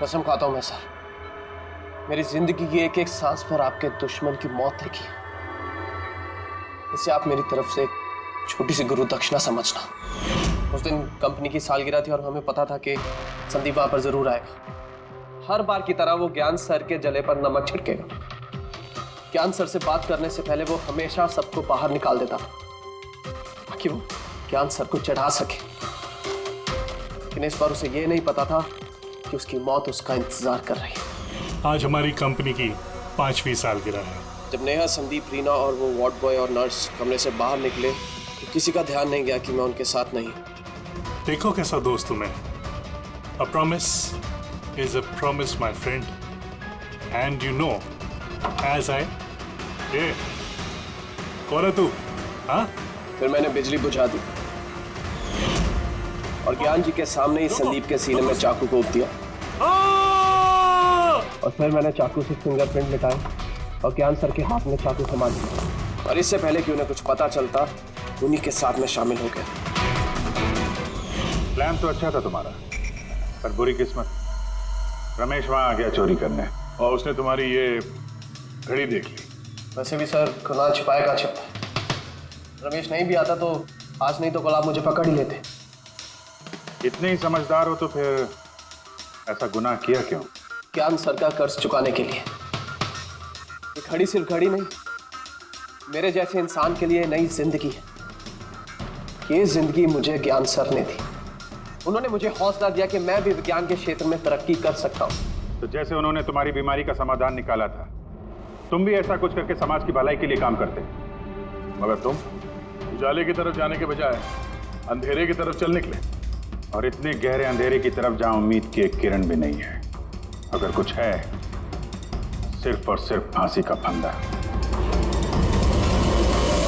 [SPEAKER 2] कसम खाता हूं मैं सर, मेरी जिंदगी की एक एक सांस पर आपके दुश्मन की मौत लिखी है। इसे आप मेरी तरफ से एक छोटी सी गुरु दक्षिणा समझना। उस दिन कंपनी की सालगिरह थी और हमें पता था कि संदीप वहां पर जरूर आएगा। हर बार की तरह वो ज्ञान सर के जले पर नमक छिड़केगा। ज्ञान सर से बात करने से पहले वो हमेशा सबको बाहर निकाल देता ताकि वो ज्ञान सर को चढ़ा सके। लेकिन इस बार उसे ये नहीं पता था कि उसकी मौत उसका इंतजार कर रही है।
[SPEAKER 16] आज हमारी कंपनी की 5वीं सालगिरह है।
[SPEAKER 2] जब नेहा, संदीप, रीना और वो वार्ड बॉय और नर्स कमरे से बाहर निकले तो किसी का ध्यान नहीं गया कि मैं उनके साथ नहीं।
[SPEAKER 16] देखो कैसा दोस्त हूं मैं। A promise is a promise, my friend. And you know, as I... कौन है तू? हाँ?
[SPEAKER 2] फिर मैंने बिजली बुझा दी और ज्ञान जी के सामने ही संदीप के सीने में चाकू घोंप दिया। और फिर मैंने चाकू से फिंगरप्रिंट मिटाए और ज्ञान सर के हाथ में चाकू थमा दिया। और इससे पहले कि उन्हें कुछ पता चलता, उन्हीं के साथ में शामिल हो गया।
[SPEAKER 7] प्लान तो अच्छा था तुम्हारा, पर बुरी किस्मत, रमेश वहां आ गया चोरी करने और उसने तुम्हारी ये घड़ी देख ली।
[SPEAKER 2] वैसे भी सर, कुणाल छिपाए का छिपा। रमेश नहीं भी आता तो आज नहीं तो कल आप मुझे पकड़ ही लेते।
[SPEAKER 7] इतने ही समझदार हो तो फिर ऐसा गुनाह किया क्यों?
[SPEAKER 2] ज्ञान सर का कर्ज चुकाने के लिए। ये घड़ी सिर्फ घड़ी नहीं, मेरे जैसे इंसान के लिए नई जिंदगी है। ये जिंदगी मुझे ज्ञान सर ने दी। उन्होंने मुझे हौसला दिया कि मैं भी विज्ञान के क्षेत्र में तरक्की कर सकता हूँ।
[SPEAKER 7] तो जैसे उन्होंने तुम्हारी बीमारी का समाधान निकाला था, तुम भी ऐसा कुछ करके समाज की भलाई के लिए काम करते। मगर तुम उजाले की तरफ जाने के बजाय अंधेरे की तरफ चल निकले, और इतने गहरे अंधेरे की तरफ जहां उम्मीद की एक किरण भी नहीं है। अगर कुछ है, सिर्फ और सिर्फ फांसी का फंदा।